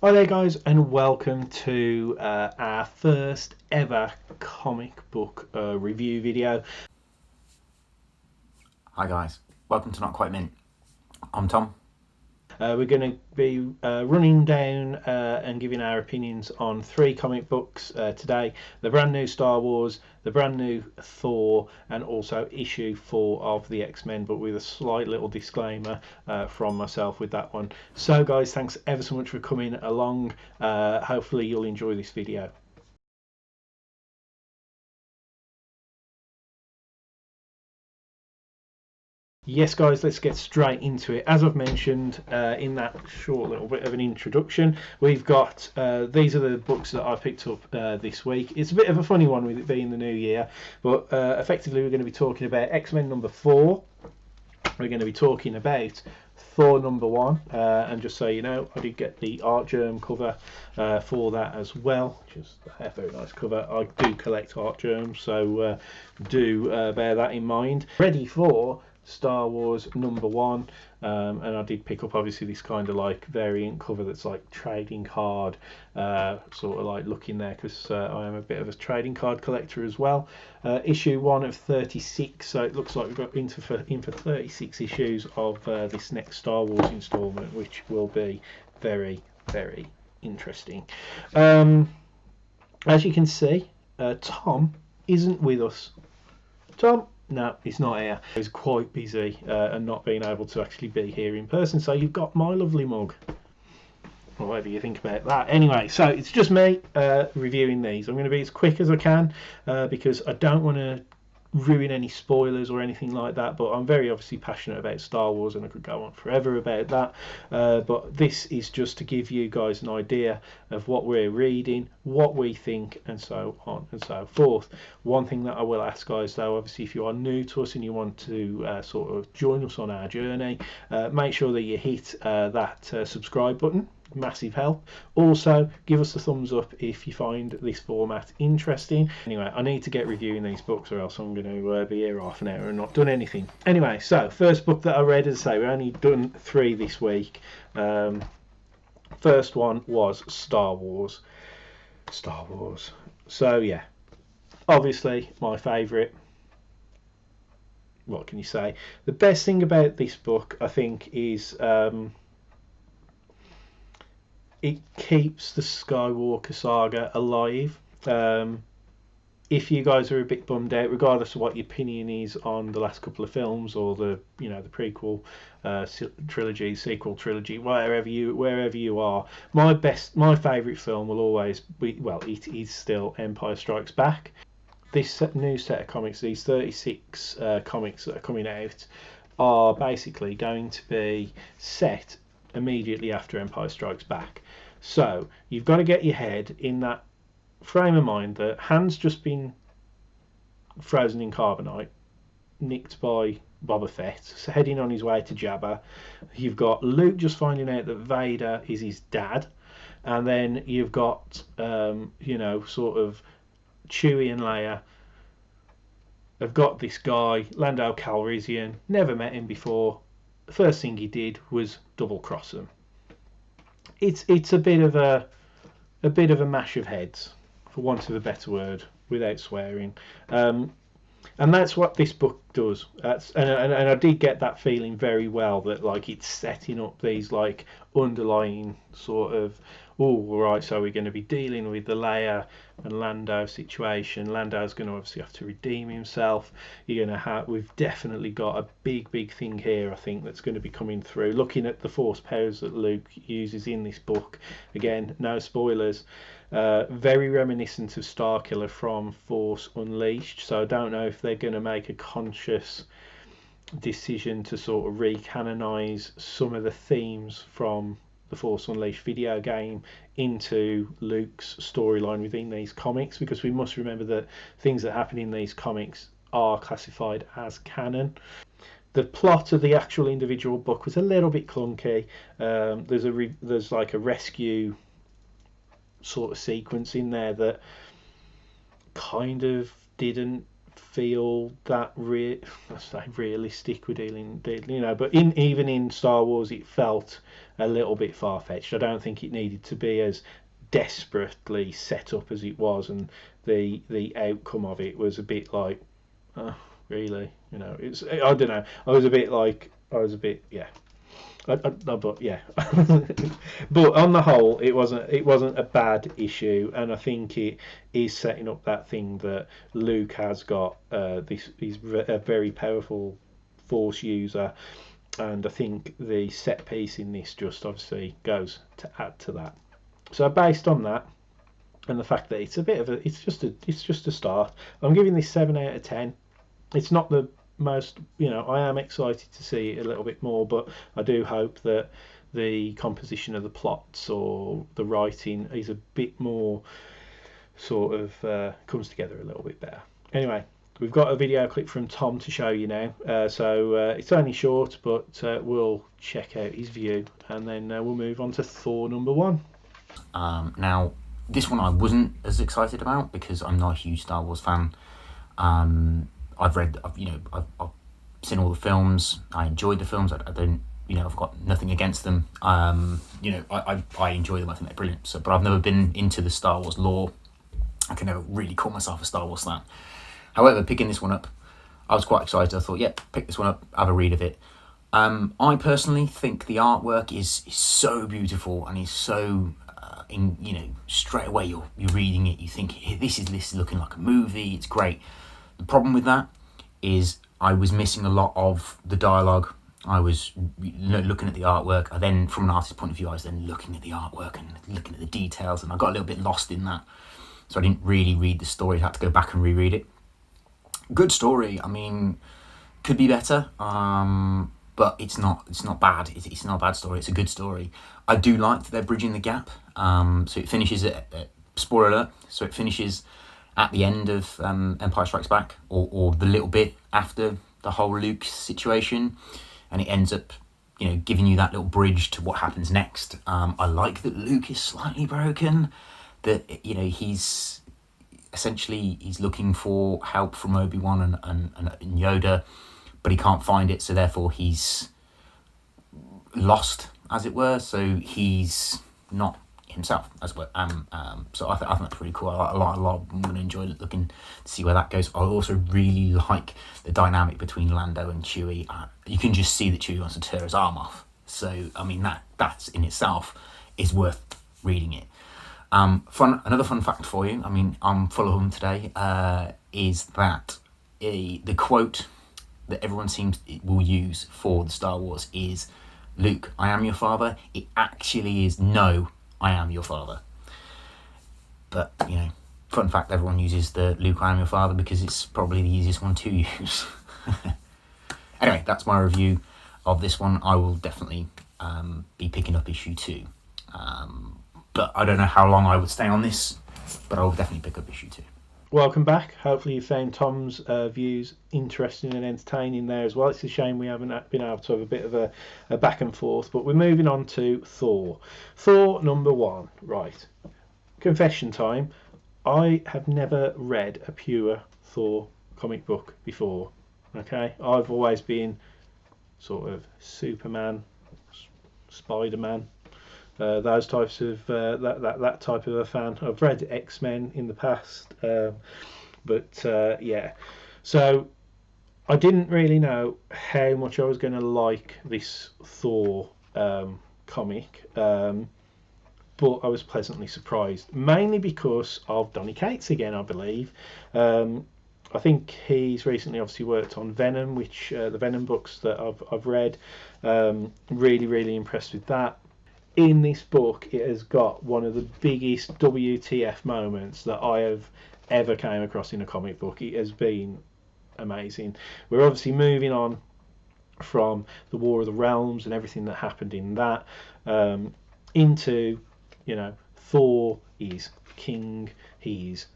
Hi there guys, and welcome to our first ever comic book review video. Hi guys, welcome to Not Quite Mint. I'm Tom. We're going to be running down and giving our opinions on three comic books today. The brand new Star Wars, the brand new Thor, and also issue 4 of the X-Men, but with a slight little disclaimer from myself with that one. So guys, thanks ever so much for coming along. Hopefully you'll enjoy this video. Yes, guys, let's get straight into it. As I've mentioned in that short little bit of an introduction, we've got these are the books that I picked up this week. It's a bit of a funny one with it being the new year, but effectively we're going to be talking about X-Men number 4. We're going to be talking about Thor number 1, and just so you know, I did get the Art Germ cover for that as well. Just a very nice cover. I do collect Art Germs, so do bear that in mind. Ready for Star Wars number 1, and I did pick up obviously this kind of like variant cover that's like trading card sort of like looking there, because I am a bit of a trading card collector as well. Issue 1 of 36, so it looks like we've got in for 36 issues of this next Star Wars installment, which will be very interesting. As you can see, Tom isn't with us. Tom? No, he's not here. He's quite busy and not being able to actually be here in person. So you've got my lovely mug. Or whatever you think about that. Anyway, so it's just me reviewing these. I'm going to be as quick as I can because I don't want to ruin any spoilers or anything like that, but I'm very obviously passionate about Star Wars and I could go on forever about that, but this is just to give you guys an idea of what we're reading, what we think, and so on and so forth. One thing that I will ask guys though, obviously if you are new to us and you want to sort of join us on our journey, make sure that you hit that subscribe button. Massive help. Also, give us a thumbs up if you find this format interesting. Anyway, I need to get reviewing these books or else I'm going to be here half an hour and not done anything. Anyway, so first book that I read, as I say, we've only done 3 this week. First one was Star Wars. So yeah, obviously my favourite. What can you say? The best thing about this book, I think, is it keeps the Skywalker saga alive. If you guys are a bit bummed out, regardless of what your opinion is on the last couple of films or the the prequel trilogy, sequel trilogy, wherever you are, my favourite film will always be, well, it is still Empire Strikes Back. This new set of comics, these 36 comics that are coming out, are basically going to be set immediately after Empire Strikes Back. So you've got to get your head in that frame of mind that Han's just been frozen in carbonite, nicked by Boba Fett, so heading on his way to Jabba. You've got Luke just finding out that Vader is his dad, and then you've got sort of Chewie and Leia have got this guy, Lando Calrissian, never met him before. The first thing he did was double cross them. It's a bit of a mash of heads, for want of a better word, without swearing, and that's what this book does. And I did get that feeling very well, that like it's setting up these like underlying sort of, oh right, so we're going to be dealing with the Leia and Lando situation. Lando's going to obviously have to redeem himself. We've definitely got a big thing here, I think, that's going to be coming through. Looking at the force powers that Luke uses in this book, again, no spoilers, very reminiscent of Starkiller from Force Unleashed. So I don't know if they're going to make a conscious decision to sort of recanonize some of the themes from the Force Unleashed video game into Luke's storyline within these comics, because we must remember that things that happen in these comics are classified as canon. The plot of the actual individual book was a little bit clunky. There's like a rescue sort of sequence in there that kind of didn't feel that I say realistic with dealing, but even in Star Wars it felt a little bit far-fetched. I don't think it needed to be as desperately set up as it was, and the outcome of it was a bit like, oh, really, it's, I don't know, I was a bit yeah. But yeah, but on the whole, it wasn't a bad issue, and I think it is setting up that thing that Luke has got. He's a very powerful Force user, and I think the set piece in this just obviously goes to add to that. So based on that, and the fact that it's just a start, I'm giving this 7 out of 10. It's not the most, I am excited to see it a little bit more, but I do hope that the composition of the plots or the writing is a bit more sort of comes together a little bit better. Anyway, we've got a video clip from Tom to show you now, so it's only short, but we'll check out his view, and then we'll move on to Thor number 1. Now, this one I wasn't as excited about because I'm not a huge Star Wars fan. I've seen all the films. I enjoyed the films. I don't, I've got nothing against them. I enjoy them. I think they're brilliant. So, but I've never been into the Star Wars lore. I can never really call myself a Star Wars fan. However, picking this one up, I was quite excited. I thought, pick this one up, have a read of it. I personally think the artwork is so beautiful and is so, straight away you're reading it, you think this is looking like a movie. It's great. The problem with that is I was missing a lot of the dialogue. I was looking at the artwork. I then, from an artist's point of view, I was then looking at the artwork and looking at the details, and I got a little bit lost in that. So I didn't really read the story. I had to go back and reread it. Good story. I mean, could be better, but it's not bad. It's not a bad story. It's a good story. I do like that they're bridging the gap. So it finishes at spoiler alert. So it finishes at the end of Empire Strikes Back, or the little bit after the whole Luke situation, and it ends up, giving you that little bridge to what happens next. I like that Luke is slightly broken, that he's looking for help from Obi-Wan and Yoda, but he can't find it, so therefore he's lost, as it were. So he's not himself, as well. So I think that's pretty cool. I like a lot. I'm going to enjoy looking to see where that goes. I also really like the dynamic between Lando and Chewie. You can just see that Chewie wants to tear his arm off. So I mean that's in itself is worth reading it. Another fun fact for you. I mean, I'm full of them today. Is that the quote that everyone will use for the Star Wars is, "Luke, I am your father." It actually is, "No, I am your father." But, fun fact, everyone uses the "Luke, I am your father" because it's probably the easiest one to use. Anyway, that's my review of this one. I will definitely be picking up issue 2. But I don't know how long I would stay on this, but I will definitely pick up issue 2. Welcome back. Hopefully you found Tom's views interesting and entertaining there as well. It's a shame we haven't been able to have a bit of a back and forth, but we're moving on to Thor. Thor number 1. Right. Confession time. I have never read a pure Thor comic book before. Okay? I've always been sort of Superman, Spider-Man, those types of that type of a fan. I've read X-Men in the past, but yeah. So I didn't really know how much I was going to like this Thor comic, but I was pleasantly surprised, mainly because of Donnie Kates again, I believe. I think he's recently obviously worked on Venom, which the Venom books that I've read. Really impressed with that. In this book, it has got one of the biggest WTF moments that I have ever came across in a comic book. It has been amazing. We're obviously moving on from the War of the Realms and everything that happened in that into, Thor is king, he's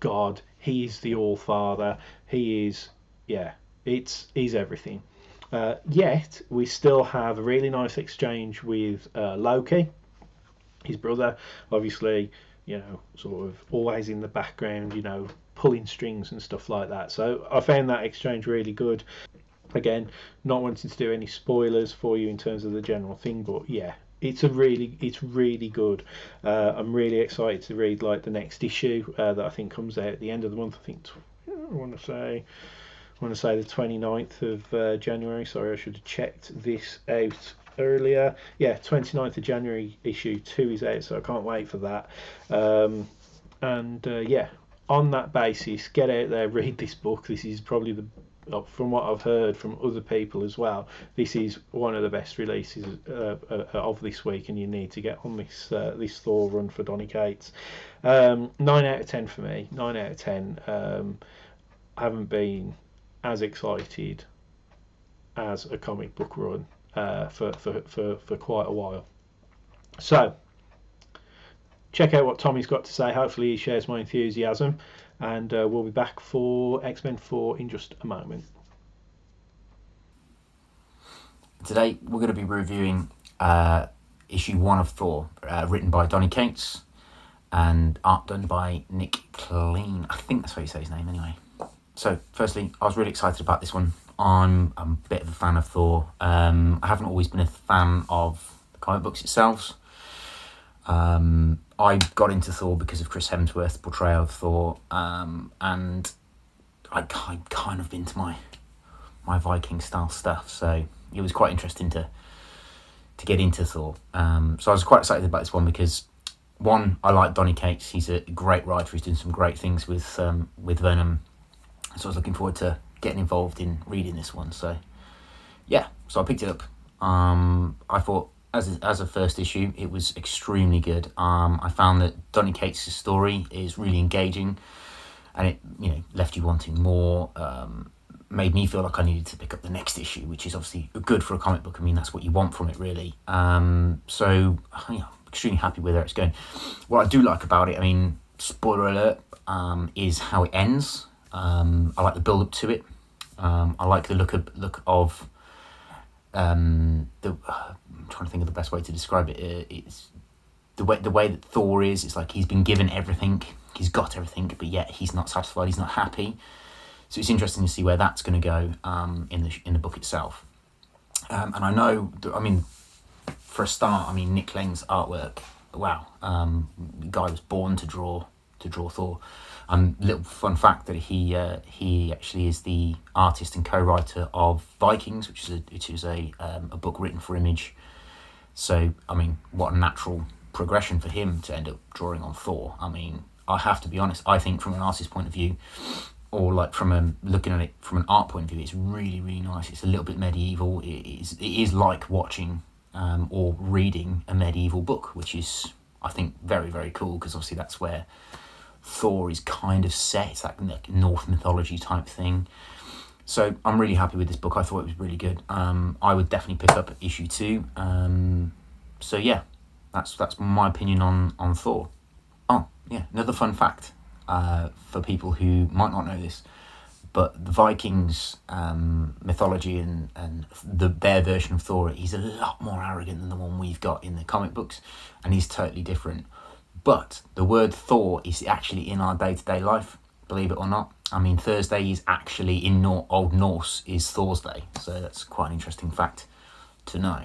God, he's the All-Father, he is, he's everything. Yet we still have a really nice exchange with Loki, his brother, obviously, sort of always in the background, pulling strings and stuff like that. So I found that exchange really good. Again, not wanting to do any spoilers for you in terms of the general thing, but yeah, it's really good. I'm really excited to read like the next issue that I think comes out at the end of the month. I think I want to say the 29th of January. Sorry, I should have checked this out earlier. Yeah, 29th of January issue 2 is out, so I can't wait for that. Yeah, on that basis, get out there, read this book. This is probably from what I've heard from other people as well, this is one of the best releases of this week, and you need to get on this Thor run for Donnie Kates. 9 out of 10 for me. 9 out of 10. I haven't been as excited as a comic book run for quite a while. So check out what Tommy's got to say. Hopefully he shares my enthusiasm, and we'll be back for X-Men 4 in just a moment. Today we're going to be reviewing issue 1 of Thor, written by Donnie Kates and art done by Nick Clean. I think that's how you say his name anyway. So firstly, I was really excited about this one. I'm a bit of a fan of Thor. I haven't always been a fan of the comic books itself. I got into Thor because of Chris Hemsworth's portrayal of Thor, and I kind of into my Viking style stuff, so it was quite interesting to get into Thor. So I was quite excited about this one because, one, I like Donnie Kates. He's a great writer. He's doing some great things with Venom, so I was looking forward to getting involved in reading this one. So yeah, so I picked it up. I thought, as a first issue, it was extremely good. I found that Donnie Kates' story is really engaging, and it left you wanting more. Made me feel like I needed to pick up the next issue, which is obviously good for a comic book. I mean, that's what you want from it, really. So I'm extremely happy with where it's going. What I do like about it, I mean, spoiler alert, is how it ends. I like the build up to it. I like the look of I'm trying to think of the best way to describe it. It's the way that Thor is. It's like he's been given everything, he's got everything, but yet he's not satisfied. He's not happy. So it's interesting to see where that's going to go in the book itself. And I know, I mean, for a start, Nick Lane's artwork. Wow, the guy was born to draw Thor. Little fun fact that he actually is the artist and co-writer of Vikings, which is a book written for Image. So I mean, what a natural progression for him to end up drawing on Thor. I mean, I have to be honest. I think from an artist's point of view, or like looking at it from an art point of view, it's really, really nice. It's a little bit medieval. It is like watching or reading a medieval book, which is, I think, very, very cool, because obviously that's where Thor is kind of set. It's that like Norse mythology type thing. So I'm really happy with this book. I thought it was really good. I would definitely pick up issue 2. So yeah, that's my opinion on Thor. Oh yeah, another fun fact for people who might not know this, but the Vikings mythology and their version of Thor, he's a lot more arrogant than the one we've got in the comic books, and he's totally different. But the word Thor is actually in our day-to-day life, believe it or not. I mean, Thursday is actually in Old Norse is Thursday, so that's quite an interesting fact to know.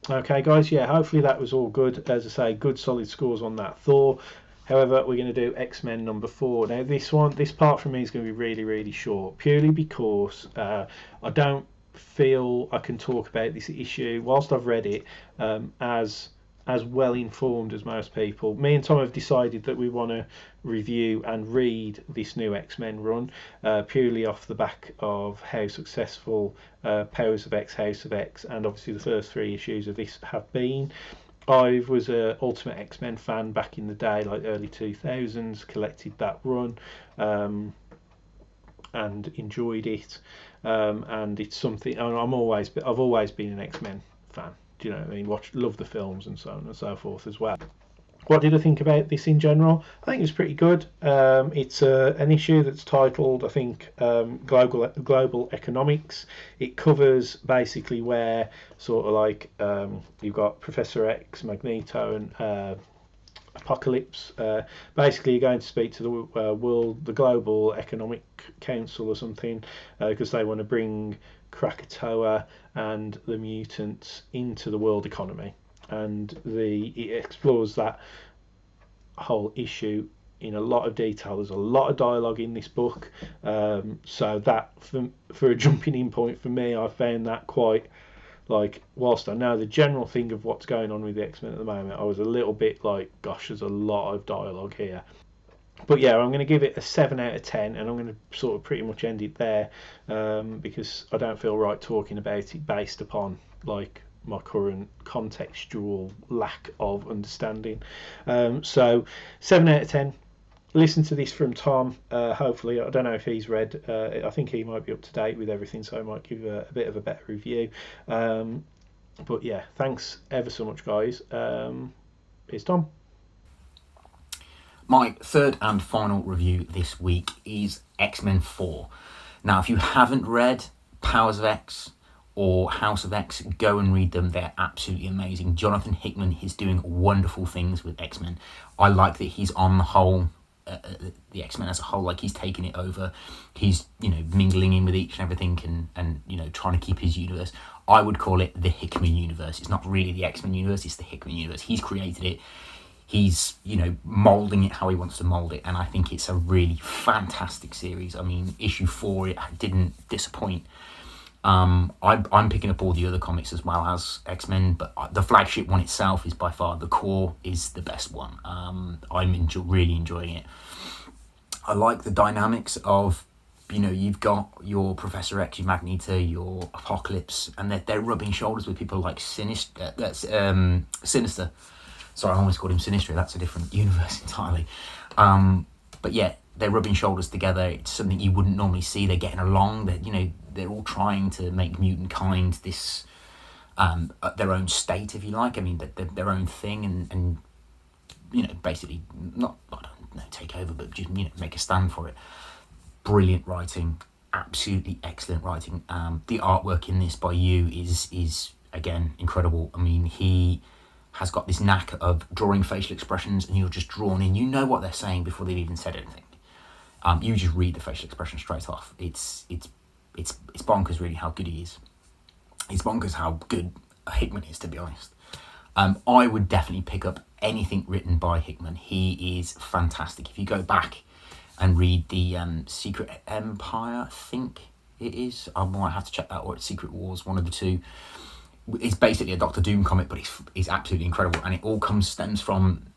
Okay, guys, yeah, hopefully that was all good. As I say, good solid scores on that Thor. However, we're going to do X-Men number 4. Now, this part from me is going to be really, really short, purely because I don't feel I can talk about this issue, whilst I've read it, as well informed as most people. Me and Tom have decided that we want to review and read this new X-Men run, purely off the back of how successful Powers of X, House of X, and obviously the first 3 issues of this have been. I was a Ultimate X-Men fan back in the day, like early 2000s, collected that run and enjoyed it, and it's something. I've always been an X-Men fan. Do you know what I mean? Love the films and so on and so forth as well. What did I think about this in general? I think it's pretty good. It's an issue that's titled, I think, global economics. It covers basically where sort of like you've got Professor X, Magneto, and Apocalypse. Basically, you're going to speak to the Global Economic Council or something, because they want to bring Krakatoa and the mutants into the world economy, and it explores that whole issue in a lot of detail. There's a lot of dialogue in this book, so that for a jumping in point for me, I found that quite, like, whilst I know the general thing of what's going on with the X-Men at the moment, I was a little bit like, gosh, there's a lot of dialogue here. But yeah, I'm going to give it a 7 out of 10, and I'm going to sort of pretty much end it there, because I don't feel right talking about it based upon like my current contextual lack of understanding. So 7 out of 10. Listen to this from Tom. Hopefully, I don't know if he's read. I think he might be up to date with everything, so I might give a bit of a better review. But yeah, thanks ever so much, guys. Here's Tom. My third and final review this week is X-Men 4. Now, if you haven't read Powers of X or House of X, go and read them. They're absolutely amazing. Jonathan Hickman is doing wonderful things with X-Men. I like that he's on the whole, the X-Men as a whole, like he's taking it over. He's, mingling in with each and everything and trying to keep his universe. I would call it the Hickman universe. It's not really the X-Men universe, it's the Hickman universe. He's created it. He's, moulding it how he wants to mould it, and I think it's a really fantastic series. I mean, issue 4, it didn't disappoint. I'm picking up all the other comics as well as X-Men, but the flagship one itself is by far, the core is the best one. I'm really enjoying it. I like the dynamics of, you've got your Professor X, your Magneto, your Apocalypse, and they're rubbing shoulders with people like Sinister. Sorry, I almost called him Sinistry. That's a different universe entirely. But yeah, they're rubbing shoulders together. It's something you wouldn't normally see. They're getting along. They're all trying to make mutant kind this their own state, if you like. I mean, their own thing, and basically not, I don't know, take over, but just make a stand for it. Brilliant writing, absolutely excellent writing. The artwork in this by you is again incredible. I mean, he has got this knack of drawing facial expressions, and you're just drawn in. You know what they're saying before they've even said anything. You just read the facial expression straight off. It's bonkers, really, how good he is. It's bonkers how good Hickman is, to be honest. I would definitely pick up anything written by Hickman. He is fantastic. If you go back and read the Secret Empire, I think it is. I might have to check that, or it's Secret Wars, one of the two. It's basically a Doctor Doom comic, but it's absolutely incredible, and it all stems from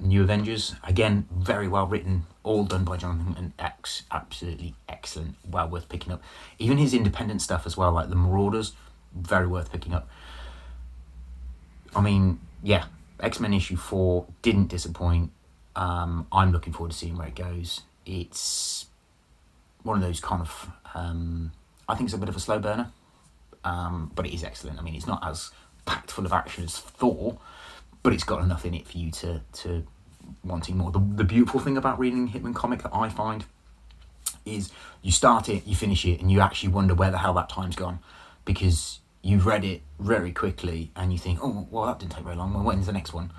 New Avengers. Again, very well written, all done by Jonathan X. Absolutely excellent, well worth picking up. Even his independent stuff as well, like the Marauders, very worth picking up. I mean, yeah, X-Men issue 4 didn't disappoint. I'm looking forward to seeing where it goes. It's one of those kind of, I think it's a bit of a slow burner. But it is excellent. I mean, it's not as packed full of action as Thor, but it's got enough in it for you to wanting more. The beautiful thing about reading a Hickman comic that I find is you start it, you finish it, and you actually wonder where the hell that time's gone, because you've read it very quickly and you think, oh, well, that didn't take very long. Well, when's the next one?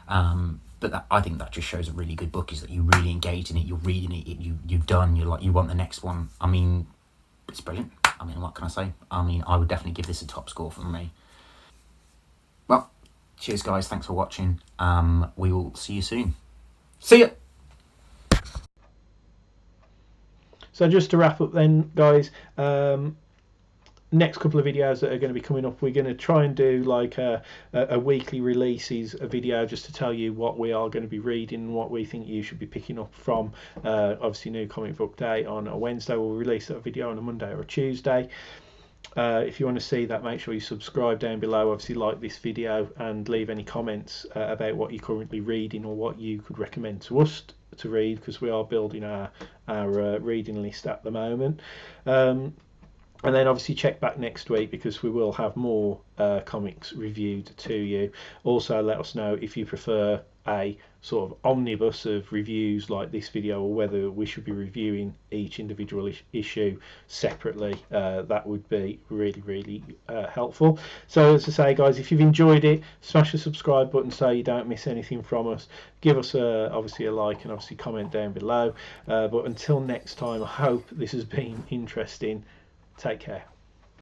But I think that just shows a really good book, is that you really engage in it, you're reading it, you've done, you're like, you want the next one. I mean, it's brilliant. I mean, what can I say? I mean, I would definitely give this a top score from me. Well, cheers, guys. Thanks for watching. We will see you soon. See ya! So just to wrap up then, guys, next couple of videos that are going to be coming up, we're going to try and do like a weekly releases, a video just to tell you what we are going to be reading and what we think you should be picking up from. Obviously, New Comic Book Day on a Wednesday. We'll release that video on a Monday or a Tuesday. If you want to see that, make sure you subscribe down below. Obviously, like this video and leave any comments about what you're currently reading or what you could recommend to us to read, because we are building our reading list at the moment. And then obviously check back next week, because we will have more comics reviewed to you. Also, let us know if you prefer a sort of omnibus of reviews like this video, or whether we should be reviewing each individual issue separately, that would be really helpful. So as I say, guys, if you've enjoyed it, smash the subscribe button so you don't miss anything from us. Give us obviously a like, and obviously comment down below. But until next time, I hope this has been interesting. Take care.